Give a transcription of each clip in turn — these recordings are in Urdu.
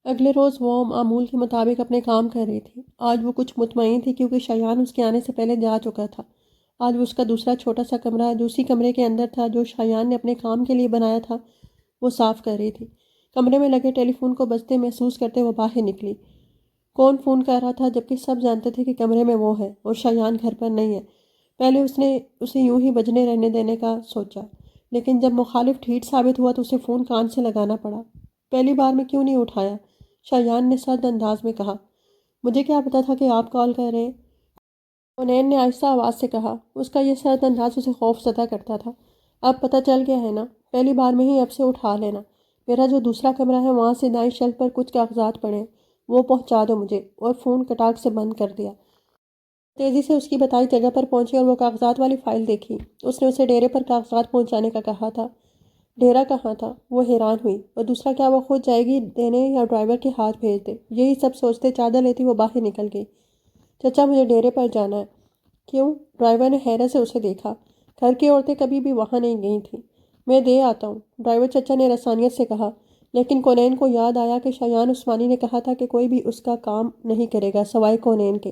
اگلے روز وہ معمول کے مطابق اپنے کام کر رہی تھی۔ آج وہ کچھ مطمئن تھی کیونکہ شایان اس کے آنے سے پہلے جا چکا تھا۔ آج وہ اس کا دوسرا چھوٹا سا کمرہ جو اسی کمرے کے اندر تھا جو شایان نے اپنے کام کے لیے بنایا تھا وہ صاف کر رہی تھی۔ کمرے میں لگے ٹیلی فون کو بجتے محسوس کرتے وہ باہر نکلی۔ کون فون کر رہا تھا جبکہ سب جانتے تھے کہ کمرے میں وہ ہے اور شایان گھر پر نہیں ہے؟ پہلے اس نے اسے یوں ہی بجنے رہنے دینے کا سوچا، لیکن جب مخالف ٹھیٹ ثابت ہوا تو اسے فون کان سے لگانا پڑا۔ پہلی بار میں کیوں نہیں اٹھایا؟ شایان نے سرد انداز میں کہا۔ مجھے کیا پتا تھا کہ آپ کال کر رہے ہیں؟ کونین نے آہستہ آواز سے کہا۔ اس کا یہ سرد انداز اسے خوف زدہ کرتا تھا۔ اب پتہ چل گیا ہے نا؟ پہلی بار میں ہی اب سے اٹھا لینا۔ میرا جو دوسرا کمرہ ہے وہاں سے دائیں شیلف پر کچھ کاغذات پڑے ہیں، وہ پہنچا دو مجھے، اور فون کٹاک سے بند کر دیا۔ تیزی سے اس کی بتائی جگہ پر پہنچی اور وہ کاغذات والی فائل دیکھی۔ اس نے اسے ڈیرے پر کاغذات پہنچانے کا کہا تھا۔ ڈیرا کہاں تھا؟ وہ حیران ہوئی۔ اور دوسرا کیا وہ خود جائے گی دینے یا ڈرائیور کے ہاتھ بھیج دے؟ یہی سب سوچتے چادر لیتی وہ باہر نکل گئی۔ چچا مجھے ڈیرے پر جانا ہے۔ کیوں؟ ڈرائیور نے حیرت سے اسے دیکھا۔ گھر کی عورتیں کبھی بھی وہاں نہیں گئی تھیں۔ میں دے آتا ہوں، ڈرائیور چچا نے رسانیت سے کہا، لیکن کونین کو یاد آیا کہ شایان عثمانی نے کہا تھا کہ کوئی بھی اس کا کام نہیں کرے گا سوائے کونین کے۔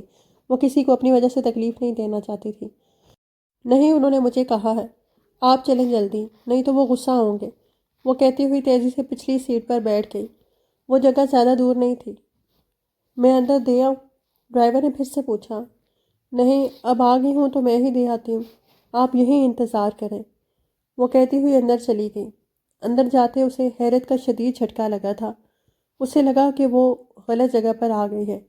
وہ کسی کو اپنی وجہ سے تکلیف نہیں دینا چاہتی تھی۔ نہیں، انہوں نے مجھے کہا ہے۔ آپ چلیں جلدی، نہیں تو وہ غصہ ہوں گے۔ وہ کہتی ہوئی تیزی سے پچھلی سیٹ پر بیٹھ گئی۔ وہ جگہ زیادہ دور نہیں تھی۔ میں اندر دے آؤں؟ ڈرائیور نے پھر سے پوچھا۔ نہیں، اب آ گئی ہوں تو میں ہی دے آتی ہوں، آپ یہیں انتظار کریں۔ وہ کہتی ہوئی اندر چلی گئی۔ اندر جاتے اسے حیرت کا شدید جھٹکا لگا تھا۔ اسے لگا کہ وہ غلط جگہ پر آ گئی ہے۔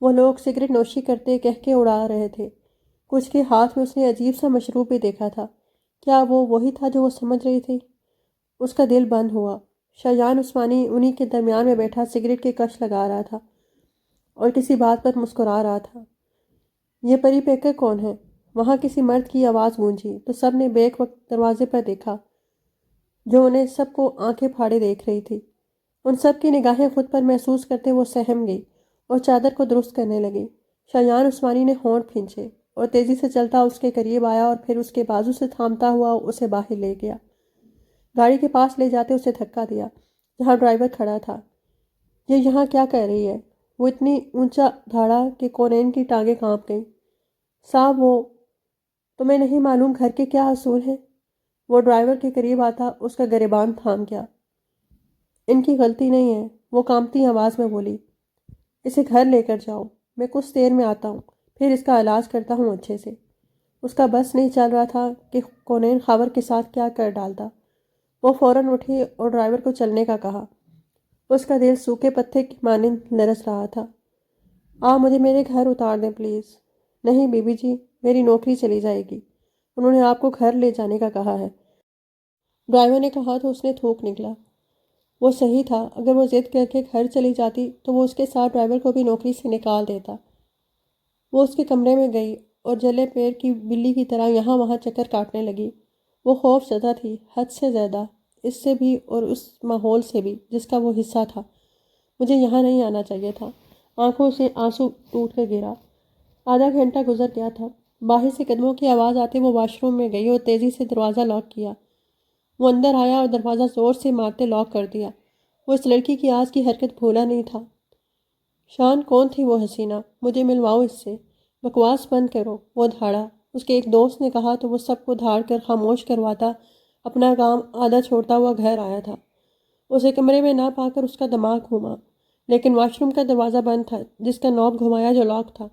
وہ لوگ سگریٹ نوشی کرتے کہکے اڑا رہے تھے۔ کچھ کے ہاتھ میں اس نے عجیب سا مشروب بھی دیکھا تھا۔ کیا وہ وہی تھا جو وہ سمجھ رہی تھی؟ اس کا دل بند ہوا۔ شایان عثمانی انہی کے درمیان میں بیٹھا سگریٹ کے کش لگا رہا تھا اور کسی بات پر مسکرا رہا تھا۔ یہ پری پیکر کون ہے؟ وہاں کسی مرد کی آواز گونجی تو سب نے بیک وقت دروازے پر دیکھا جو انہیں سب کو آنکھیں پھاڑے دیکھ رہی تھی۔ ان سب کی نگاہیں خود پر محسوس کرتے وہ سہم گئی اور چادر کو درست کرنے لگی۔ شایان عثمانی نے ہونٹ کھینچے اور تیزی سے چلتا اس کے قریب آیا اور پھر اس کے بازو سے تھامتا ہوا اسے باہر لے گیا۔ گاڑی کے پاس لے جاتے اسے دھکا دیا جہاں ڈرائیور کھڑا تھا۔ یہ یہاں کیا کر رہی ہے؟ وہ اتنی اونچا دھاڑا کہ کونین کی ٹانگیں کانپ گئیں۔ صاحب وہ تمہیں نہیں معلوم گھر کے کیا اصول ہیں؟ وہ ڈرائیور کے قریب آتا اس کا گریبان تھام گیا۔ ان کی غلطی نہیں ہے، وہ کانپتی آواز میں بولی۔ اسے گھر لے کر جاؤ، میں کچھ دیر میں آتا ہوں، پھر اس کا علاج کرتا ہوں اچھے سے۔ اس کا بس نہیں چل رہا تھا کہ کونین خاور کے ساتھ کیا کر ڈالتا۔ وہ فوراً اٹھی اور ڈرائیور کو چلنے کا کہا۔ اس کا دل سوکھے پتے کی مانند لرز رہا تھا۔ آپ مجھے میرے گھر اتار دیں پلیز۔ نہیں بی بی جی، میری نوکری چلی جائے گی۔ انہوں نے آپ کو گھر لے جانے کا کہا ہے۔ ڈرائیور نے کہا تو اس نے تھوک نکلا۔ وہ صحیح تھا، اگر وہ ضد کر کے گھر چلی جاتی تو وہ اس کے ساتھ ڈرائیور کو بھی نوکری سے نکال دیتا۔ وہ اس کے کمرے میں گئی اور جلے پیر کی بلی کی طرح یہاں وہاں چکر کاٹنے لگی۔ وہ خوف زدہ تھی، حد سے زیادہ، اس سے بھی اور اس ماحول سے بھی جس کا وہ حصہ تھا۔ مجھے یہاں نہیں آنا چاہیے تھا۔ آنکھوں سے آنسو ٹوٹ کر گرا۔ آدھا گھنٹہ گزر گیا تھا۔ باہر سے قدموں کی آواز آتے وہ واش روم میں گئی اور تیزی سے دروازہ لاک کیا۔ وہ اندر آیا اور دروازہ زور سے مارتے لاک کر دیا۔ وہ اس لڑکی کی آج کی حرکت بھولا نہیں تھا۔ شان کون تھی وہ حسینہ؟ مجھے ملواؤ اس سے۔ بکواس بند کرو، وہ دھاڑا۔ اس کے ایک دوست نے کہا تو وہ سب کو دھاڑ کر خاموش کرواتا اپنا کام آدھا چھوڑتا ہوا گھر آیا تھا۔ اسے کمرے میں نہ پا کر اس کا دماغ گھوما، لیکن واش روم کا دروازہ بند تھا جس کا نوب گھمایا جو لاک تھا۔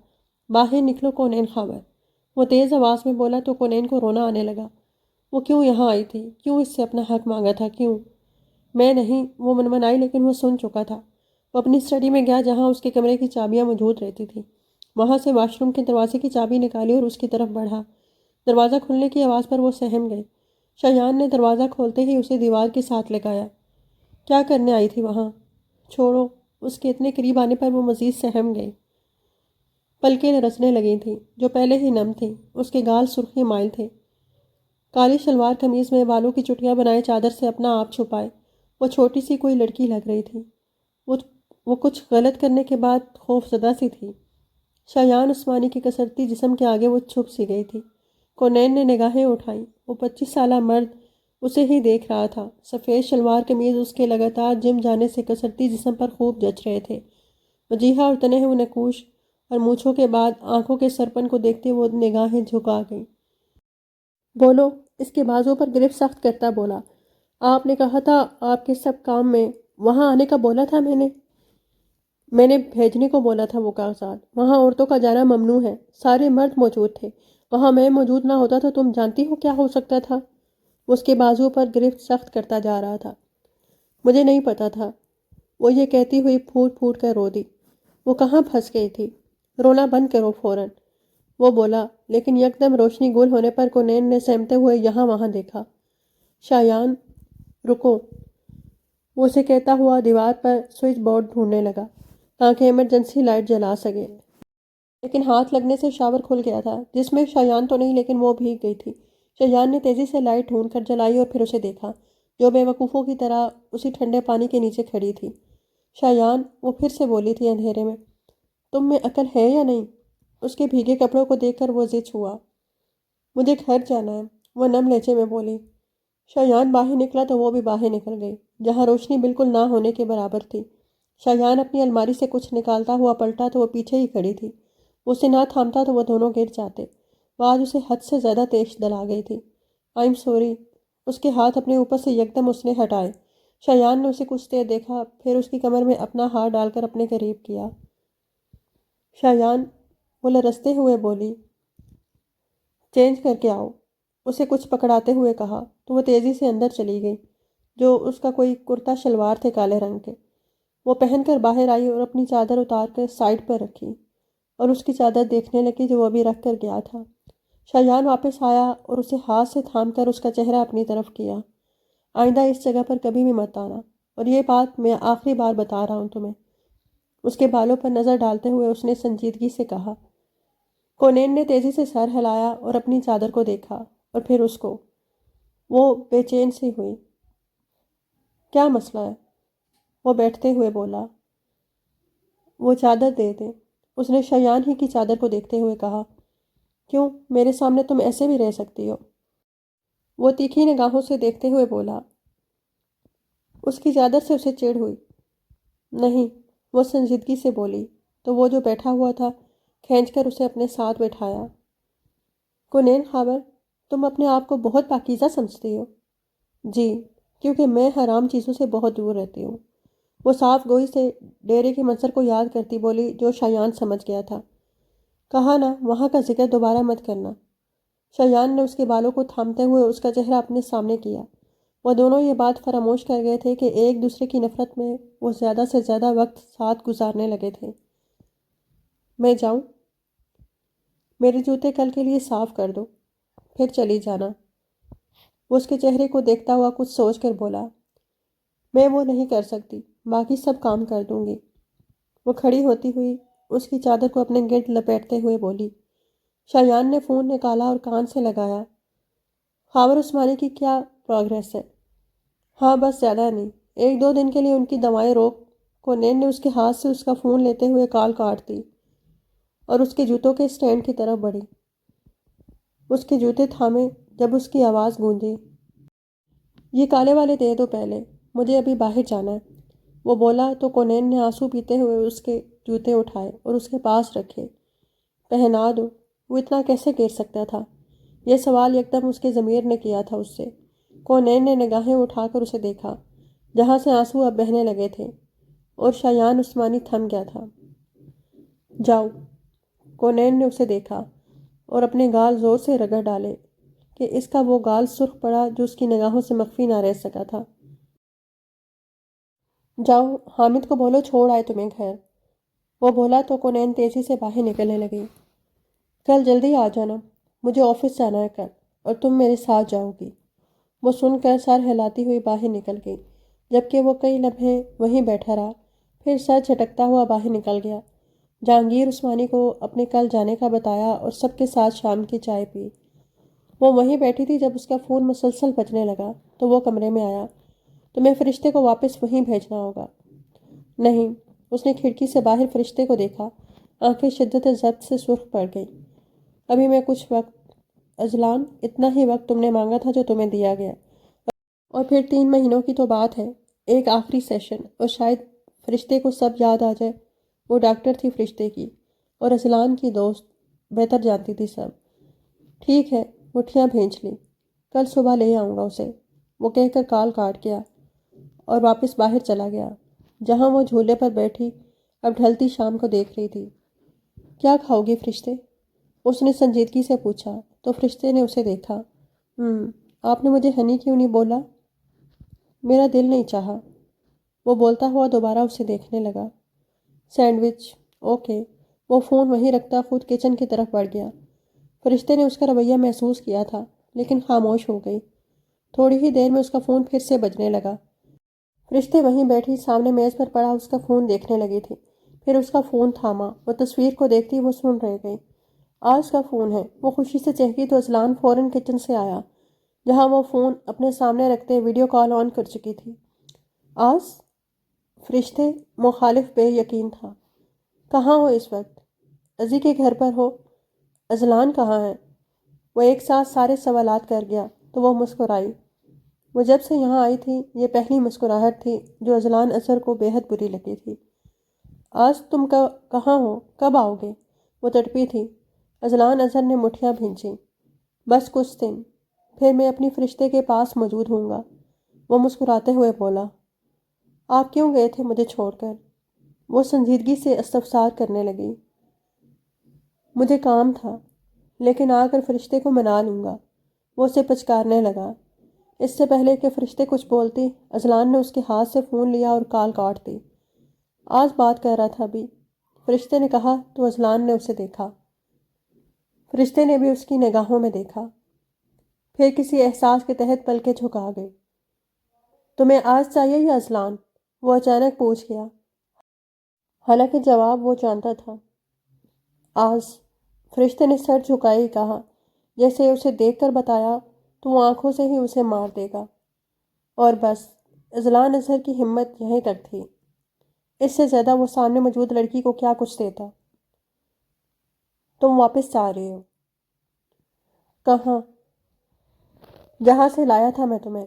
باہر نکلو کونین خاور، وہ تیز آواز میں بولا تو کونین کو رونا آنے لگا۔ وہ کیوں یہاں آئی تھی؟ کیوں اس سے اپنا حق مانگا تھا؟ کیوں؟ میں نہیں، وہ منمنائی لیکن وہ سن چکا تھا۔ وہ اپنی اسٹڈی میں گیا جہاں اس کے کمرے کی چابیاں موجود رہتی تھیں۔ وہاں سے واش روم کے دروازے کی چابی نکالی اور اس کی طرف بڑھا۔ دروازہ کھلنے کی آواز پر وہ سہم گئی۔ شایان نے دروازہ کھولتے ہی اسے دیوار کے ساتھ لگایا۔ کیا کرنے آئی تھی وہاں؟ چھوڑو۔ اس کے اتنے قریب آنے پر وہ مزید سہم گئی۔ پلکیں رسنے لگی تھیں جو پہلے ہی نم تھیں۔ اس کے گال سرخی مائل تھے۔ کالی شلوار قمیض میں بالوں کی چٹیاں بنائے چادر سے اپنا آپ چھپائے وہ چھوٹی سی کوئی لڑکی لگ رہی تھی۔ وہ کچھ غلط کرنے کے بعد خوف زدہ سی تھی۔ شایان عثمانی کے کسرتی جسم کے آگے وہ چھپ سی گئی تھی۔ کونین نے نگاہیں اٹھائیں۔ وہ 25 سالہ مرد اسے ہی دیکھ رہا تھا۔ سفید شلوار قمیض اس کے لگاتار جم جانے سے کسرتی جسم پر خوب جچ رہے تھے۔ وجیہہ اور تنے ہوئے نقوش اور مونچھوں کے بعد آنکھوں کے سرپن کو دیکھتے وہ نگاہیں جھکا گئی۔ بولو، اس کے بازو پر گرفت سخت کرتا بولا۔ آپ نے کہا تھا آپ کے سب کام میں وہاں آنے کا بولا تھا میں نے بھیجنے کو بولا تھا وہ کاغذات۔ وہاں عورتوں کا جانا ممنوع ہے، سارے مرد موجود تھے۔ وہاں میں موجود نہ ہوتا تو تم جانتی ہو کیا ہو سکتا تھا؟ اس کے بازو پر گرفت سخت کرتا جا رہا تھا۔ مجھے نہیں پتا تھا۔ وہ یہ کہتی ہوئی پھوٹ پھوٹ کر رو دی۔ وہ کہاں پھنس گئی تھی؟ رونا بند کرو فوراً، وہ بولا، لیکن یکدم روشنی گول ہونے پر کونین نے سہمتے ہوئے یہاں وہاں دیکھا۔ شایان، رکو، وہ اسے کہتا ہوا دیوار پر سوئچ بورڈ ڈھونڈنے لگا تاکہ ایمرجنسی لائٹ جلا سکے، لیکن ہاتھ لگنے سے شاور کھل گیا تھا جس میں شایان تو نہیں لیکن وہ بھیگ گئی تھی۔ شایان نے تیزی سے لائٹ ڈھونڈ کر جلائی اور پھر اسے دیکھا جو بے وقوفوں کی طرح اسی ٹھنڈے پانی کے نیچے کھڑی تھی۔ شایان، وہ پھر سے بولی تھی اندھیرے میں، تم میں عقل ہے یا نہیں؟ اس کے بھیگے کپڑوں کو دیکھ کر وہ زچ ہوا۔ مجھے گھر جانا ہے، وہ نم لہجے میں بولی۔ شایان باہر نکلا تو وہ بھی باہر نکل گئی جہاں روشنی بالکل نہ ہونے کے برابر تھی۔ شایان اپنی الماری سے کچھ نکالتا ہوا پلٹا تو وہ پیچھے ہی کھڑی تھی۔ اسے نہ تھامتا تو وہ دونوں گر جاتے۔ وہ آج اسے حد سے زیادہ تیز دلا گئی تھی۔ I'm sorry. اس کے ہاتھ اپنے اوپر سے یکدم اس نے ہٹائے۔ شایان نے اسے کچھ دیر دیکھا، پھر اس کی کمر میں اپنا ہاتھ ڈال کر اپنے قریب کیا۔ شایان، وہ لرزتے ہوئے بولی، چینج کر کے آؤ۔ اسے کچھ پکڑاتے ہوئے کہا تو وہ تیزی سے اندر چلی گئی جو اس کا کوئی کرتا شلوار تھے کالے رنگ کے۔ وہ پہن کر باہر آئی اور اپنی چادر اتار کر سائڈ پر رکھی اور اس کی چادر دیکھنے لگی جو وہ ابھی رکھ کر گیا تھا۔ شایان واپس آیا اور اسے ہاتھ سے تھام کر اس کا چہرہ اپنی طرف کیا۔ آئندہ اس جگہ پر کبھی بھی مت آنا، اور یہ بات میں آخری بار بتا رہا ہوں تمہیں۔ اس کے بالوں پر نظر ڈالتے ہوئے اس نے سنجیدگی سے کہا۔ کونین نے تیزی سے سر ہلایا اور اپنی چادر کو دیکھا اور پھر اس کو۔ وہ بے چین سی ہوئی۔ کیا مسئلہ ہے؟ وہ بیٹھتے ہوئے بولا۔ وہ چادر دے دیں، اس نے شایان ہی کی چادر کو دیکھتے ہوئے کہا۔ کیوں؟ میرے سامنے تم ایسے بھی رہ سکتی ہو، وہ تیکھی نگاہوں سے دیکھتے ہوئے بولا۔ اس کی چادر سے اسے چڑ ہوئی۔ نہیں، وہ سنجیدگی سے بولی تو وہ جو بیٹھا ہوا تھا کھینچ کر اسے اپنے ساتھ بٹھایا۔ کونین خاور، تم اپنے آپ کو بہت پاکیزہ سمجھتی ہو؟ جی، کیونکہ میں حرام چیزوں سے بہت دور رہتی ہوں، وہ صاف گوئی سے ڈیرے کے منظر کو یاد کرتی بولی جو شایان سمجھ گیا تھا۔ کہا نا وہاں کا ذکر دوبارہ مت کرنا۔ شایان نے اس کے بالوں کو تھامتے ہوئے اس کا چہرہ اپنے سامنے کیا۔ وہ دونوں یہ بات فراموش کر گئے تھے کہ ایک دوسرے کی نفرت میں وہ زیادہ سے زیادہ وقت ساتھ گزارنے لگے تھے۔ میں جاؤں؟ میرے جوتے کل کے لیے صاف کر دو، پھر چلی جانا۔ وہ اس کے چہرے کو دیکھتا ہوا کچھ سوچ کر بولا۔ میں وہ نہیں کر سکتی، باقی سب کام کر دوں گی۔ وہ کھڑی ہوتی ہوئی اس کی چادر کو اپنے گرد لپیٹتے ہوئے بولی۔ شایان نے فون نکالا اور کان سے لگایا۔ خاور عثمانی کی کیا پروگریس ہے؟ ہاں، بس زیادہ نہیں، 1-2 دن کے لیے ان کی دوائیں روک۔ کونین نے اس کے ہاتھ سے اس کا فون لیتے ہوئے کال کاٹ دی اور اس کے جوتوں کے سٹینڈ کی طرف بڑھی۔ اس کے جوتے تھامے جب اس کی آواز گونجی۔ یہ کالے والے دے دو پہلے، مجھے ابھی باہر جانا ہے، وہ بولا تو کونین نے آنسو پیتے ہوئے اس کے جوتے اٹھائے اور اس کے پاس رکھے۔ پہنا دو، وہ اتنا کیسے گر سکتا تھا؟ یہ سوال یکدم اس کے ضمیر نے کیا تھا اس سے۔ کونین نے نگاہیں اٹھا کر اسے دیکھا جہاں سے آنسو اب بہنے لگے تھے، اور شایان عثمانی تھم گیا تھا۔ جاؤ، کونین نے اسے دیکھا اور اپنے گال زور سے رگڑ ڈالے کہ اس کا وہ گال سرخ پڑا جو اس کی نگاہوں سے مخفی نہ رہ سکا تھا۔ جاؤ، حامد کو بولو چھوڑ آئے تمہیں گھر، وہ بولا تو کونین تیزی سے باہر نکلنے لگی۔ کل جلدی آ جانا، مجھے آفس جانا ہے کل، اور تم میرے ساتھ جاؤ گی۔ وہ سن کر سر ہلاتی ہوئی باہر نکل گئی، جبکہ وہ کئی لمحے وہیں بیٹھا رہا، پھر سر جھٹکتا ہوا باہر نکل گیا۔ جہانگیر عثمانی کو اپنے کل جانے کا بتایا اور سب کے ساتھ شام کی چائے پی۔ وہ وہیں بیٹھی تھی جب اس کا فون مسلسل بجنے لگا تو وہ کمرے میں آیا۔ تمہیں فرشتے کو واپس وہیں بھیجنا ہوگا۔ نہیں، اس نے کھڑکی سے باہر فرشتے کو دیکھا، آنکھیں شدت ضبط سے سرخ پڑ گئیں۔ ابھی میں کچھ وقت، اجلان، اتنا ہی وقت تم نے مانگا تھا جو تمہیں دیا گیا۔ اور پھر 3 مہینوں کی تو بات ہے، ایک آخری سیشن، اور شاید فرشتے کو سب یاد آ جائے۔ وہ ڈاکٹر تھی فرشتے کی، اور اذلان کی دوست، بہتر جانتی تھی سب۔ ٹھیک ہے، مٹھیاں بھیج لی، کل صبح لے آؤں گا اسے، وہ کہہ کر کال کاٹ گیا اور واپس باہر چلا گیا، جہاں وہ جھولے پر بیٹھی اب ڈھلتی شام کو دیکھ رہی تھی۔ کیا کھاؤ گی فرشتے؟ اس نے سنجیدگی سے پوچھا تو فرشتے نے اسے دیکھا۔ آپ نے مجھے ہنی کیوں نہیں بولا؟ میرا دل نہیں چاہا۔ وہ بولتا ہوا دوبارہ اسے دیکھنے لگا۔ Sandwich, okay. وہ فون وہیں رکھتا خود کچن کی طرف بڑھ گیا۔ فرشتے نے اس کا رویہ محسوس کیا تھا، لیکن خاموش ہو گئی۔ تھوڑی ہی دیر میں اس کا فون پھر سے بجنے لگا۔ فرشتے وہیں بیٹھی سامنے میز پر پڑا اس کا فون دیکھنے لگی تھی۔ پھر اس کا فون تھاما، وہ تصویر کو دیکھتی وہ سن رہ گئی۔ آج کا فون ہے، وہ خوشی سے چہکی تو اذلان فوراً کچن سے آیا، جہاں وہ فون اپنے سامنے رکھتے ویڈیو کال آن کر چکی تھی۔ آج؟ فرشتے مخالف بے یقین تھا۔ کہاں ہو اس وقت؟ ازی کے گھر پر ہو؟ اذلان کہاں ہے؟ وہ ایک ساتھ سارے سوالات کر گیا تو وہ مسکرائی۔ وہ جب سے یہاں آئی تھی یہ پہلی مسکراہٹ تھی جو اذلان اظہر کو بے حد بری لگی تھی۔ آج تم کہاں ہو؟ کب آؤ گے؟ وہ تڑپی تھی۔ اذلان اظہر نے مٹھیاں بھیجیں۔ بس کچھ دن، پھر میں اپنی فرشتے کے پاس موجود ہوں گا۔ وہ مسکراتے ہوئے بولا۔ آپ کیوں گئے تھے مجھے چھوڑ کر؟ وہ سنجیدگی سے استفسار کرنے لگی۔ مجھے کام تھا، لیکن آ کر فرشتے کو منا لوں گا۔ وہ اسے پچکارنے لگا۔ اس سے پہلے کہ فرشتے کچھ بولتی، اذلان نے اس کے ہاتھ سے فون لیا اور کال کاٹ دی۔ آج بات کر رہا تھا ابھی، فرشتے نے کہا تو اذلان نے اسے دیکھا۔ فرشتے نے بھی اس کی نگاہوں میں دیکھا، پھر کسی احساس کے تحت پلکیں جھکا گئے۔ تمہیں آج چاہیے یا اذلان؟ وہ اچانک پوچھ گیا، حالانکہ جواب وہ جانتا تھا۔ آج، فرشتے نے سر جھکائے ہی کہا، جیسے اسے دیکھ کر بتایا تو وہ آنکھوں سے ہی اسے مار دے گا۔ اور بس، اذلان اظہر کی ہمت یہیں تک تھی۔ اس سے زیادہ وہ سامنے موجود لڑکی کو کیا کچھ دیتا۔ تم واپس جا رہے ہو؟ کہاں؟ جہاں سے لایا تھا میں تمہیں۔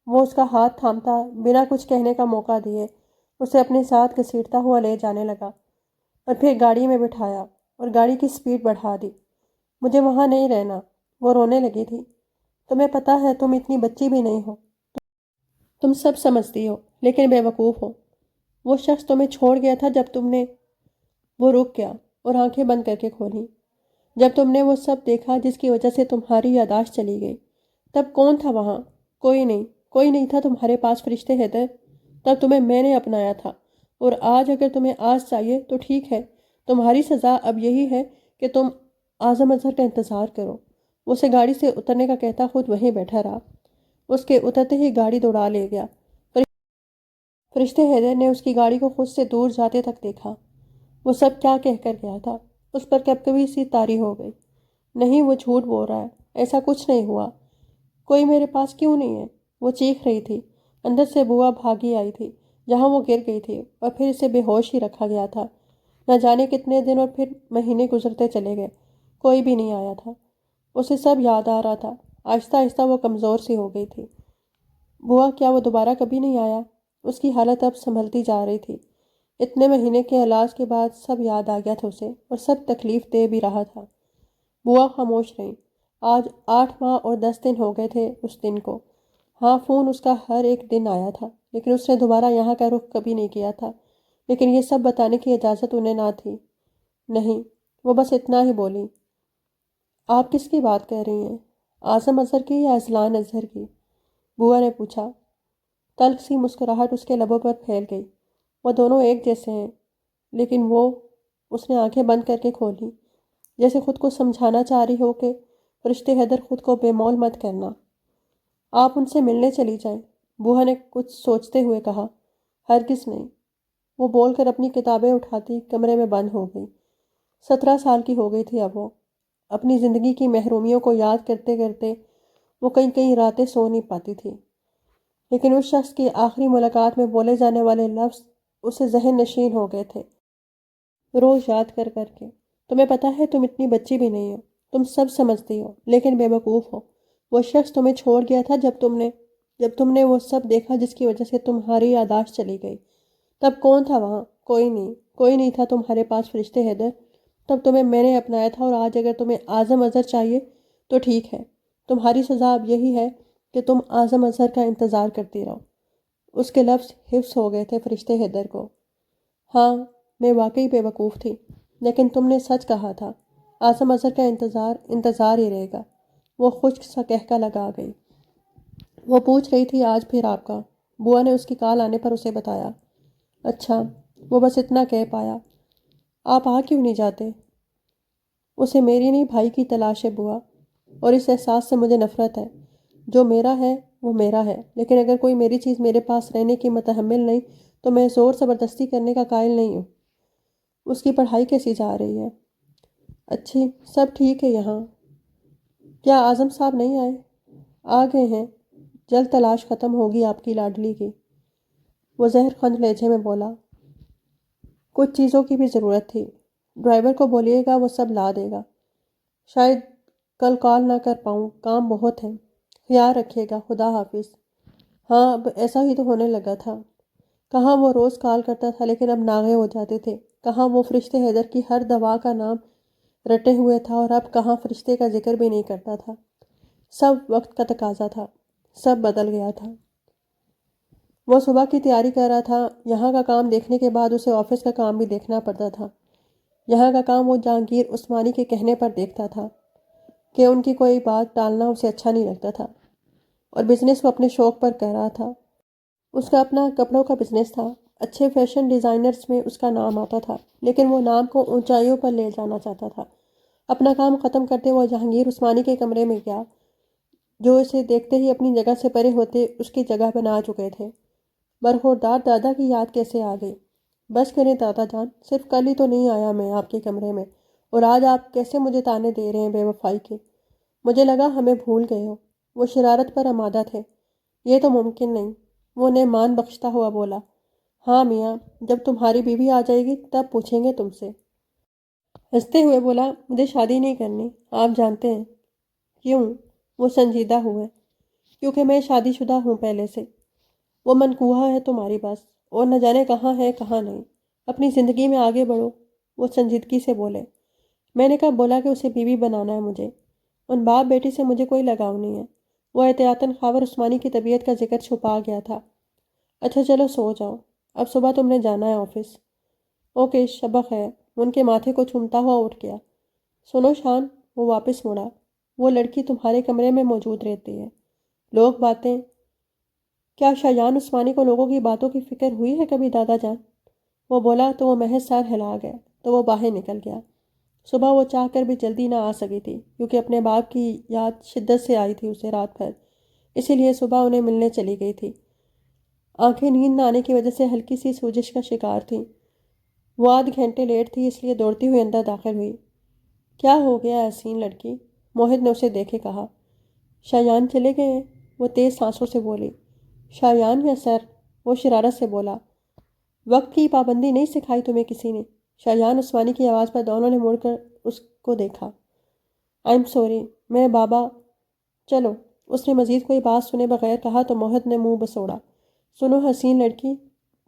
وہ اس کا ہاتھ تھامتا بنا کچھ کہنے کا موقع دیے اسے اپنے ساتھ گھسیٹتا ہوا لے جانے لگا، اور پھر گاڑی میں بٹھایا اور گاڑی کی سپیڈ بڑھا دی۔ مجھے وہاں نہیں رہنا۔ وہ رونے لگی تھی۔ تمہیں پتہ ہے تم اتنی بچی بھی نہیں ہو، تم سب سمجھتی ہو لیکن بے وقوف ہو۔ وہ شخص تمہیں چھوڑ گیا تھا جب تم نے… وہ رک گیا اور آنکھیں بند کر کے کھولیں۔ جب تم نے وہ سب دیکھا جس کی وجہ سے تمہاری یادداشت چلی گئی، تب کون تھا وہاں؟ کوئی نہیں، کوئی نہیں تھا تمہارے پاس فرشتے حیدر۔ تب تمہیں میں نے اپنایا تھا، اور آج اگر تمہیں آج چاہیے تو ٹھیک ہے، تمہاری سزا اب یہی ہے کہ تم اعظم اظہر کا انتظار کرو۔ وہ اسے گاڑی سے اترنے کا کہتا خود وہیں بیٹھا رہا۔ اس کے اترتے ہی گاڑی دوڑا لے گیا۔ فرشتے حیدر نے اس کی گاڑی کو خود سے دور جاتے تک دیکھا۔ وہ سب کیا کہہ کر گیا تھا؟ اس پر کبھی سی طاری ہو گئی۔ نہیں، وہ جھوٹ بول رہا ہے، ایسا کچھ نہیں ہوا۔ کوئی میرے پاس کیوں نہیں ہے؟ وہ چیخ رہی تھی۔ اندر سے بوا بھاگی آئی تھی جہاں وہ گر گئی تھی، اور پھر اسے بے ہوش ہی رکھا گیا تھا۔ نہ جانے کتنے دن اور پھر مہینے گزرتے چلے گئے، کوئی بھی نہیں آیا تھا۔ اسے سب یاد آ رہا تھا۔ آہستہ آہستہ وہ کمزور سی ہو گئی تھی۔ بوا کیا وہ دوبارہ کبھی نہیں آیا؟ اس کی حالت اب سنبھلتی جا رہی تھی۔ اتنے مہینے کے علاج کے بعد سب یاد آ گیا تھا اسے، اور سب تکلیف دے بھی رہا تھا۔ بوا خاموش رہی۔ آج 8 ماہ اور 10 دن ہو گئے تھے اس دن کو۔ ہاں، فون اس کا ہر ایک دن آیا تھا، لیکن اس نے دوبارہ یہاں کا رخ کبھی نہیں کیا تھا۔ لیکن یہ سب بتانے کی اجازت انہیں نہ تھی۔ نہیں، وہ بس اتنا ہی بولی۔ آپ کس کی بات کر رہی ہیں؟ اعظم اظہر کی یا اذلان اظہر کی؟ بوا نے پوچھا۔ تلخ سی مسکراہٹ اس کے لبوں پر پھیل گئی۔ وہ دونوں ایک جیسے ہیں، لیکن وہ… اس نے آنکھیں بند کر کے کھولی، جیسے خود کو سمجھانا چاہ رہی ہو کہ فرشتے حیدر خود کو بے مول مت کرنا۔ آپ ان سے ملنے چلی جائیں، بوا نے کچھ سوچتے ہوئے کہا۔ ہرگز نہیں۔ وہ بول کر اپنی کتابیں اٹھاتی کمرے میں بند ہو گئی۔ 17 سال کی ہو گئی تھی اب وہ۔ اپنی زندگی کی محرومیوں کو یاد کرتے کرتے وہ کئی کئی راتیں سو نہیں پاتی تھی، لیکن اس شخص کی آخری ملاقات میں بولے جانے والے لفظ اسے ذہن نشین ہو گئے تھے، روز یاد کر کر کے۔ تمہیں پتہ ہے تم اتنی بچی بھی نہیں ہو، تم سب سمجھتی ہو لیکن بے وقوف ہو۔ وہ شخص تمہیں چھوڑ گیا تھا جب تم نے… جب تم نے وہ سب دیکھا جس کی وجہ سے تمہاری یادداشت چلی گئی، تب کون تھا وہاں؟ کوئی نہیں تھا تمہارے پاس فرشتے حیدر۔ تب تمہیں میں نے اپنایا تھا، اور آج اگر تمہیں اعظم اظہر چاہیے تو ٹھیک ہے، تمہاری سزا اب یہی ہے کہ تم اعظم اظہر کا انتظار کرتی رہو۔ اس کے لفظ حفظ ہو گئے تھے فرشتے حیدر کو۔ ہاں، میں واقعی بے وقوف تھی، لیکن تم نے سچ کہا تھا، اعظم اظہر کا انتظار ہی رہے گا۔ وہ خشک سا کہکا لگا گئی۔ وہ پوچھ رہی تھی آج پھر آپ کا؟ بوا نے اس کی کال آنے پر اسے بتایا۔ اچھا، وہ بس اتنا کہہ پایا۔ آپ آ کیوں نہیں جاتے؟ اسے میری نہیں بھائی کی تلاش ہے بوا، اور اس احساس سے مجھے نفرت ہے۔ جو میرا ہے وہ میرا ہے، لیکن اگر کوئی میری چیز میرے پاس رہنے کی متحمل نہیں تو میں زور زبردستی کرنے کا قائل نہیں ہوں۔ اس کی پڑھائی کیسی جا رہی ہے؟ اچھی، سب ٹھیک ہے یہاں۔ کیا اعظم صاحب نہیں آئے؟ آ گئے ہیں، جلد تلاش ختم ہوگی آپ کی لاڈلی کی، وہ زہر خند لہجے میں بولا۔ کچھ چیزوں کی بھی ضرورت تھی، ڈرائیور کو بولیے گا وہ سب لا دے گا۔ شاید کل کال نہ کر پاؤں، کام بہت ہے۔ خیال رکھیے گا، خدا حافظ۔ ہاں، اب ایسا ہی تو ہونے لگا تھا۔ کہاں وہ روز کال کرتا تھا لیکن اب ناغے ہو جاتے تھے، کہاں وہ فرشتے حیدر کی ہر دوا کا نام رٹے ہوئے تھا، اور اب کہاں فرشتے کا ذکر بھی نہیں کرتا تھا۔ سب وقت کا تقاضا تھا، سب بدل گیا تھا۔ وہ صبح کی تیاری کر رہا تھا، یہاں کا کام دیکھنے کے بعد اسے آفس کا کام بھی دیکھنا پڑتا تھا۔ یہاں کا کام وہ جہانگیر عثمانی کے کہنے پر دیکھتا تھا کہ ان کی کوئی بات ٹالنا اسے اچھا نہیں لگتا تھا، اور بزنس وہ اپنے شوق پر کر رہا تھا۔ اس کا اپنا کپڑوں کا بزنس تھا، اچھے فیشن ڈیزائنرز میں اس کا نام آتا تھا، لیکن وہ نام کو اونچائیوں پر لے جانا چاہتا تھا۔ اپنا کام ختم کرتے وہ جہانگیر عثمانی کے کمرے میں گیا، جو اسے دیکھتے ہی اپنی جگہ سے پرے ہوتے اس کی جگہ بنا چکے تھے۔ برخوردار دادا کی یاد کیسے آ گئی؟ بس کریں دادا جان، صرف کل ہی تو نہیں آیا میں آپ کے کمرے میں، اور آج آپ کیسے مجھے تانے دے رہے ہیں بے وفائی کے؟ مجھے لگا ہمیں بھول گئے ہو۔ وہ شرارت پر آمادہ تھے۔ یہ تو ممکن نہیں، وہ انہیں مان بخشتا ہوا بولا۔ ہاں میاں، جب تمہاری بیوی آ جائے گی تب پوچھیں گے تم سے۔ ہنستے ہوئے بولا، مجھے شادی نہیں کرنی، آپ جانتے ہیں۔ کیوں؟ وہ سنجیدہ ہوئے۔ کیونکہ میں شادی شدہ ہوں پہلے سے۔ وہ منقوہ ہے تمہاری بات، اور نہ جانے کہاں ہے کہاں نہیں۔ اپنی زندگی میں آگے بڑھو، وہ سنجیدگی سے بولے۔ میں نے کب بولا کہ اسے بیوی بنانا ہے مجھے؟ ان باپ بیٹی سے مجھے کوئی لگاؤ نہیں ہے۔ وہ احتیاطاً خاور عثمانی کی طبیعت کا ذکر چھپا گیا تھا۔ اچھا چلو سو جاؤ، اب صبح تم نے جانا ہے آفس۔ اوکے، شب خیر۔ ان کے ماتھے کو چومتا ہوا اٹھ گیا۔ سنو شان، وہ واپس مڑا، وہ لڑکی تمہارے کمرے میں موجود رہتی ہے۔ لوگ باتیں، کیا شایان عثمانی کو لوگوں کی باتوں کی فکر ہوئی ہے کبھی دادا جان؟ وہ بولا تو وہ محض سر ہلا گیا، تو وہ باہر نکل گیا۔ صبح وہ چاہ کر بھی جلدی نہ آ سکی تھی، کیونکہ اپنے باپ کی یاد شدت سے آئی تھی اسے رات بھر، اسی لیے صبح انہیں ملنے چلی گئی تھی۔ آنکھیں نیند نہ آنے کی وجہ سے ہلکی سی سوجش کا شکار تھیں۔ وہ آدھ گھنٹے لیٹ تھی، اس لیے دوڑتی ہوئی اندر داخل ہوئی۔ کیا ہو گیا حسین لڑکی؟ موہت نے اسے دیکھے کہا۔ شایان چلے گئے ہیں، وہ تیز سانسوں سے بولی۔ شایان یا سر؟ وہ شرارت سے بولا۔ وقت کی پابندی نہیں سکھائی تمہیں کسی نے؟ شایان عثمانی کی آواز پر دونوں نے مڑ کر اس کو دیکھا۔ آئی ایم سوری، میں بابا۔ چلو، اس نے مزید کوئی بات سنے بغیر کہا تو موہت نے منہ بسوڑا۔ سنو حسین لڑکی،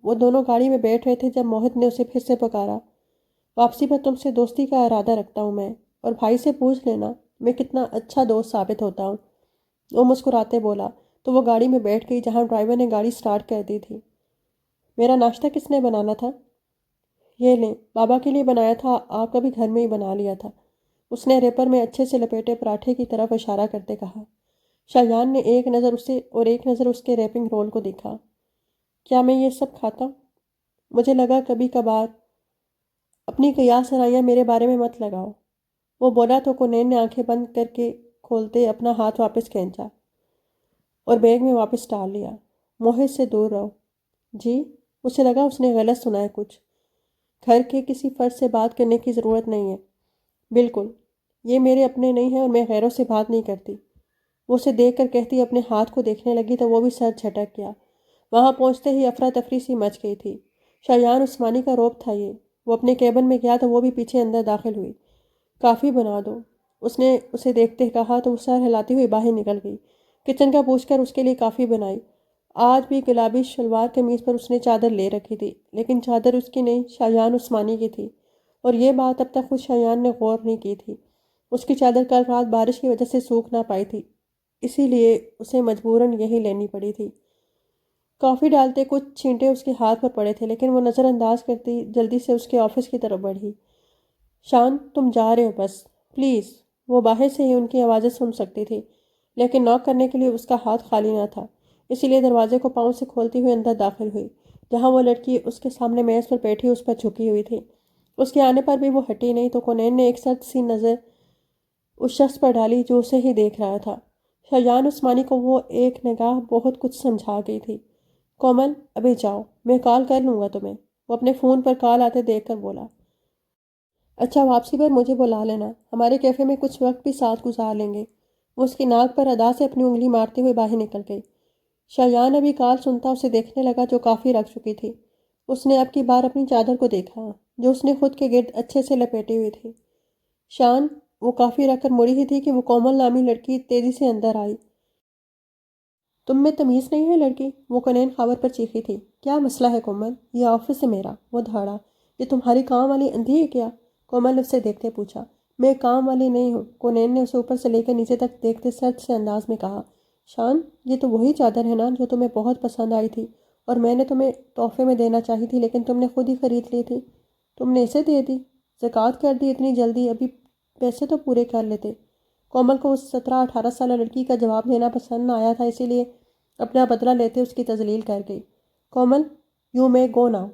وہ دونوں گاڑی میں بیٹھ رہے تھے جب موہت نے اسے پھر سے پکارا۔ واپسی پر تم سے دوستی کا ارادہ رکھتا ہوں میں، اور بھائی سے پوچھ لینا میں کتنا اچھا دوست ثابت ہوتا ہوں۔ وہ مسکراتے بولا، تو وہ گاڑی میں بیٹھ گئی جہاں ڈرائیور نے گاڑی سٹارٹ کر دی تھی۔ میرا ناشتہ کس نے بنانا تھا؟ یہ لیں، بابا کے لیے بنایا تھا، آپ کا بھی گھر میں ہی بنا لیا تھا، اس نے ریپر میں اچھے سے لپیٹے پراٹھے کی طرف اشارہ کرتے کہا۔ شایان نے ایک نظر اسے اور ایک نظر اس کے ریپنگ رول کو دیکھا۔ کیا میں یہ سب کھاتا؟ مجھے لگا کبھی کبھار۔ اپنی قیاس آرائیاں میرے بارے میں مت لگاؤ، وہ بولا تو کنین نے آنکھیں بند کر کے کھولتے اپنا ہاتھ واپس کھینچا اور بیگ میں واپس ڈال لیا۔ موہت سے دور رہو۔ جی؟ اسے لگا اس نے غلط سنا ہے کچھ۔ گھر کے کسی فرد سے بات کرنے کی ضرورت نہیں ہے۔ بالکل، یہ میرے اپنے نہیں ہیں اور میں غیروں سے بات نہیں کرتی۔ وہ اسے دیکھ کر کہتی اپنے ہاتھ کو دیکھنے لگی تو وہ بھی سر جھٹک گیا۔ وہاں پہنچتے ہی افراتفری سی مچ گئی تھی۔ شایان عثمانی کا روب تھا یہ۔ وہ اپنے کیبن میں گیا تو وہ بھی پیچھے اندر داخل ہوئی۔ کافی بنا دو، اس نے اسے دیکھتے کہا تو وہ سر ہلاتی ہوئی باہر نکل گئی۔ کچن کا پوچھ کر اس کے لیے کافی بنائی۔ آج بھی گلابی شلوار قمیض پر اس نے چادر لے رکھی تھی، لیکن چادر اس کی نہیں، شایان عثمانی کی تھی، اور یہ بات اب تک خود شایان نے غور نہیں کی تھی۔ اس کی چادر کل رات بارش کی وجہ سے سوکھ نہ پائی تھی، اسی لیے اسے مجبوراً یہی لینی پڑی تھی۔ کافی ڈالتے کچھ چھینٹے اس کے ہاتھ پر پڑے تھے، لیکن وہ نظر انداز کرتی جلدی سے اس کے آفس کی طرف بڑھی۔ شان، تم جا رہے ہو بس، پلیز۔ وہ باہر سے ہی ان کی آوازیں سن سکتی تھی، لیکن ناک کرنے کے لیے اس کا ہاتھ خالی نہ تھا، اسی لیے دروازے کو پاؤں سے کھولتی ہوئی اندر داخل ہوئی، جہاں وہ لڑکی اس کے سامنے میز پر بیٹھی اس پر جھکی ہوئی تھی۔ اس کے آنے پر بھی وہ ہٹی نہیں تو کونین نے ایک سخت سی نظر اس شخص پر ڈالی جو اسے ہی دیکھ رہا تھا۔ شایان عثمانی کو وہ ایک نگاہ بہت کچھ سمجھا گئی تھی۔ کومل، ابھی جاؤ، میں کال کر لوں گا تمہیں، وہ اپنے فون پر کال آتے دیکھ کر بولا۔ اچھا، واپسی پر مجھے بلا لینا، ہمارے کیفے میں کچھ وقت بھی ساتھ گزار لیں گے۔ وہ اس کی ناک پر ادا سے اپنی انگلی مارتے ہوئے باہر نکل گئی۔ شایان ابھی کال سنتا اسے دیکھنے لگا جو کافی رکھ چکی تھی۔ اس نے اب کی بار اپنی چادر کو دیکھا جو اس نے خود کے گرد اچھے سے لپیٹی ہوئی تھی۔ شان، وہ کافی رکھ کر مڑی ہی تھی کہ وہ کومل نامی لڑکی تیزی سے اندر آئی۔ تم میں تمیز نہیں ہے لڑکی، وہ کونین خاور پر چیخی تھی۔ کیا مسئلہ ہے کومل؟ یہ آفس ہے میرا، وہ دھاڑا۔ یہ تمہاری کام والی اندھی ہے کیا؟ کومل نے اسے دیکھتے پوچھا۔ میں کام والی نہیں ہوں، کونین نے اسے اوپر سے لے کر نیچے تک دیکھتے سرد سے انداز میں کہا۔ شان، یہ تو وہی چادر ہے نا جو تمہیں بہت پسند آئی تھی اور میں نے تمہیں تحفے میں دینا چاہی تھی، لیکن تم نے خود ہی خرید لی تھی۔ تم نے اسے دے دی؟ زکوٰۃ کر دی اتنی جلدی؟ ابھی پیسے تو پورے کر لیتے۔ کومل کو اس 17-18 سالہ لڑکی کا جواب دینا پسند نہ آیا تھا، اسی لیے اپنا بدلہ لیتے اس کی تذلیل کر گئی۔ کومل، یو مے گو ناؤ،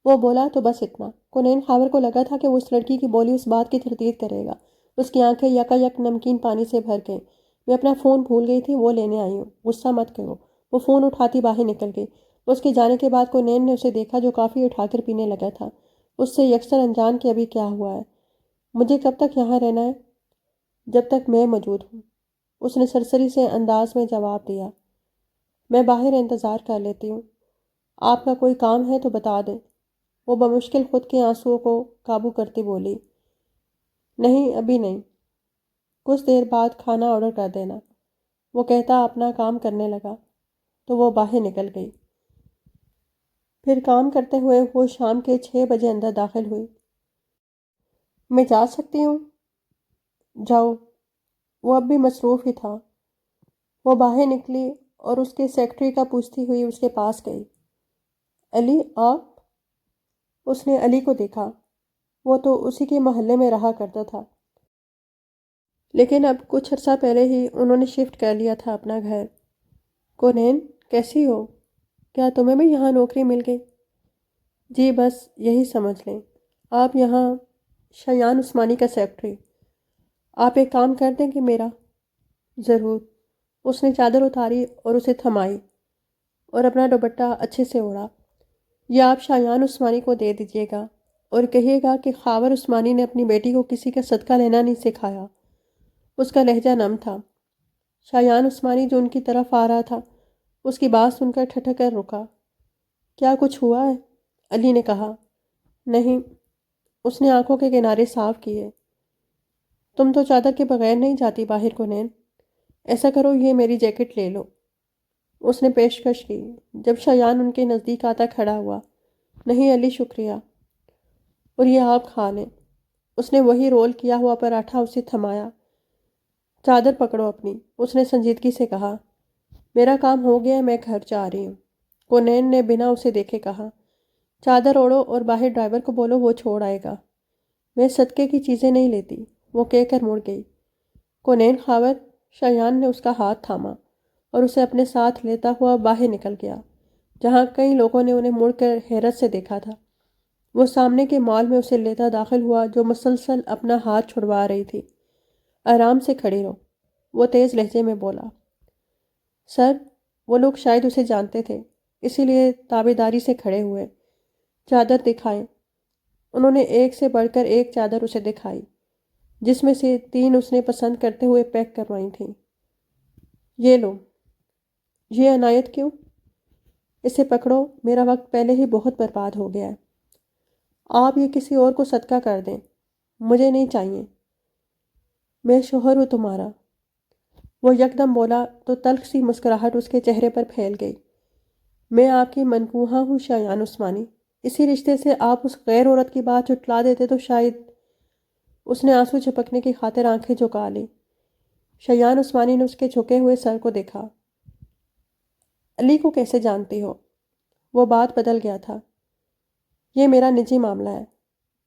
وہ بولا تو بس اتنا۔ کونین خاور کو لگا تھا کہ وہ اس لڑکی کی بولی اس بات کی تردید کرے گا۔ اس کی آنکھیں یکا یک نمکین پانی سے بھر گئیں۔ میں اپنا فون بھول گئی تھی، وہ لینے آئی ہوں، غصہ مت کرو۔ وہ فون اٹھاتی باہر نکل گئی۔ اس کے جانے کے بعد کونین نے اسے دیکھا جو کافی اٹھا کر پینے لگا تھا، اس سے یکسر انجان کہ ابھی کیا ہوا ہے۔ مجھے کب تک یہاں رہنا ہے؟ جب تک میں موجود ہوں، اس نے سرسری سے انداز میں جواب دیا۔ میں باہر انتظار کر لیتی ہوں، آپ کا کوئی کام ہے تو بتا دیں۔ وہ بمشکل خود کے آنسوؤں کو قابو کرتی بولی۔ نہیں، ابھی نہیں، کچھ دیر بعد کھانا آرڈر کر دینا، وہ کہتا اپنا کام کرنے لگا تو وہ باہر نکل گئی۔ پھر کام کرتے ہوئے وہ شام کے 6 بجے اندر داخل ہوئی۔ میں جا سکتی ہوں؟ جاؤ، وہ اب بھی مصروف ہی تھا۔ وہ باہر نکلی اور اس کے سیکرٹری کا پوچھتی ہوئی اس کے پاس گئی۔ علی، آپ؟ اس نے علی کو دیکھا، وہ تو اسی کے محلے میں رہا کرتا تھا، لیکن اب کچھ عرصہ پہلے ہی انہوں نے شفٹ کر لیا تھا اپنا گھر۔ کونین، کیسی ہو؟ کیا تمہیں بھی یہاں نوکری مل گئی؟ جی، بس یہی سمجھ لیں، آپ یہاں شایان عثمانی کا سیکرٹری۔ آپ ایک کام کر دیں گے میرا؟ ضرور۔ اس نے چادر اتاری اور اسے تھمائی اور اپنا دوپٹہ اچھے سے اوڑھا۔ یہ آپ شایان عثمانی کو دے دیجیے گا اور کہیے گا کہ خاور عثمانی نے اپنی بیٹی کو کسی کا صدقہ لینا نہیں سکھایا۔ اس کا لہجہ نم تھا۔ شایان عثمانی جو ان کی طرف آ رہا تھا اس کی بات سن کر ٹھٹک کر رکا۔ کیا کچھ ہوا ہے؟ علی نے کہا۔ نہیں، اس نے آنکھوں کے کنارے صاف کیے۔ تم تو چادر کے بغیر نہیں جاتی باہر کونین، ایسا کرو یہ میری جیکٹ لے لو، اس نے پیشکش کی جب شایان ان کے نزدیک آتا کھڑا ہوا۔ نہیں علی، شکریہ، اور یہ آپ کھا لیں۔ اس نے وہی رول کیا ہوا پراٹھا اسے تھمایا۔ چادر پکڑو اپنی، اس نے سنجیدگی سے کہا۔ میرا کام ہو گیا، میں گھر جا رہی ہوں، کونین نے بنا اسے دیکھے کہا۔ چادر اوڑھو اور باہر ڈرائیور کو بولو وہ چھوڑ آئے گا۔ میں صدقے کی چیزیں نہیں لیتی، وہ کہہ کر مڑ گئی۔ کونین خاور، شایان نے اس کا ہاتھ تھاما اور اسے اپنے ساتھ لیتا ہوا باہر نکل گیا، جہاں کئی لوگوں نے انہیں مڑ کر حیرت سے دیکھا تھا۔ وہ سامنے کے مال میں اسے لیتا داخل ہوا جو مسلسل اپنا ہاتھ چھڑوا رہی تھی۔ آرام سے کھڑی رہو، وہ تیز لہجے میں بولا۔ سر، وہ لوگ شاید اسے جانتے تھے، اسی لیے تابعداری سے کھڑے ہوئے۔ چادر دکھائیں۔ انہوں نے ایک سے بڑھ کر ایک چادر اسے دکھائی، جس میں سے 3 اس نے پسند کرتے ہوئے پیک کروائی تھیں۔ یہ لو۔ یہ عنایت کیوں؟ اسے پکڑو، میرا وقت پہلے ہی بہت برباد ہو گیا ہے۔ آپ یہ کسی اور کو صدقہ کر دیں، مجھے نہیں چاہیے۔ میں شوہر ہوں تمہارا۔ وہ یکدم بولا تو تلخ سی مسکراہٹ اس کے چہرے پر پھیل گئی۔ میں آپ کی منکوحہ ہوں شایان عثمانی، اسی رشتے سے آپ اس غیر عورت کی بات جھٹلا دیتے تو شاید۔ اس نے آنسو چھپکنے کی خاطر آنکھیں جھکا لی۔ شایان عثمانی نے اس کے جھکے ہوئے سر کو دیکھا۔ علی کو کیسے جانتی ہو؟ وہ بات بدل گیا تھا۔ یہ میرا نجی معاملہ ہے،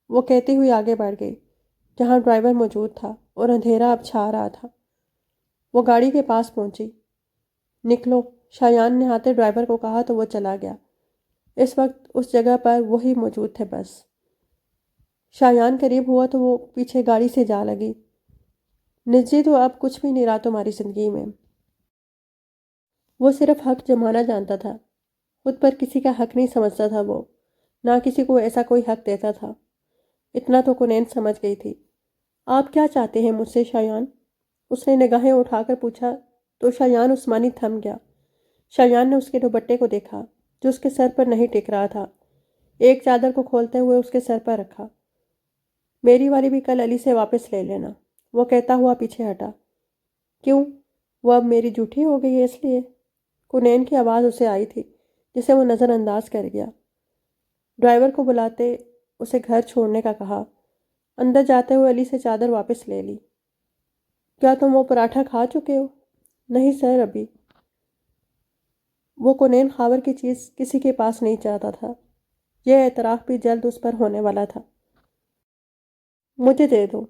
وہ کہتی ہوئی آگے بڑھ گئی جہاں ڈرائیور موجود تھا اور اندھیرا اب چھا رہا تھا۔ وہ گاڑی کے پاس پہنچی۔ نکلو، شایان نے ہاتھے ڈرائیور کو کہا تو وہ چلا گیا۔ اس وقت اس جگہ پر وہی موجود تھے بس۔ شایان قریب ہوا تو وہ پیچھے گاڑی سے جا لگی۔ نجی تو اب کچھ بھی نہیں رہا تمہاری زندگی میں۔ وہ صرف حق جمانا جانتا تھا، خود پر کسی کا حق نہیں سمجھتا تھا وہ، نہ کسی کو ایسا کوئی حق دیتا تھا۔ اتنا تو کنین سمجھ گئی تھی۔ آپ کیا چاہتے ہیں مجھ سے شایان؟ اس نے نگاہیں اٹھا کر پوچھا تو شایان عثمانی تھم گیا۔ شایان نے اس کے دوپٹے کو دیکھا جو اس کے سر پر نہیں ٹک رہا تھا۔ ایک چادر کو کھولتے ہوئے اس کے سر پر رکھا۔ میری والی بھی کل علی سے واپس لے لینا، وہ کہتا ہوا پیچھے ہٹا۔ کیوں؟ وہ اب میری جھوٹی ہو گئی ہے اس لیے؟ کنین کی آواز اسے آئی تھی جسے وہ نظر انداز کر گیا۔ ڈرائیور کو بلاتے اسے گھر چھوڑنے کا کہا۔ اندر جاتے ہوئے علی سے چادر واپس لے لی۔ کیا تم وہ پراٹھا کھا چکے ہو؟ نہیں سر، ابھی۔ وہ کنین خاور کی چیز کسی کے پاس نہیں چاہتا تھا۔ یہ اعتراف بھی جلد اس پر ہونے والا تھا۔ مجھے دے دو،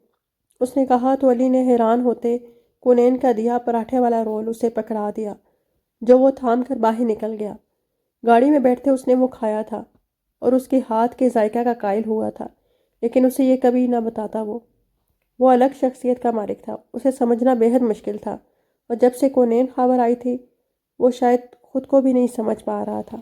اس نے کہا تو علی نے حیران ہوتے کنین کا دیا پراٹھے والا رول اسے پکڑا دیا جو وہ تھام کر باہر نکل گیا۔ گاڑی میں بیٹھتے اس نے وہ کھایا تھا اور اس کے ہاتھ کے ذائقہ کا قائل ہوا تھا، لیکن اسے یہ کبھی نہ بتاتا وہ الگ شخصیت کا مالک تھا، اسے سمجھنا بے حد مشکل تھا، اور جب سے کنین خاور آئی تھی وہ شاید خود کو بھی نہیں سمجھ پا رہا تھا۔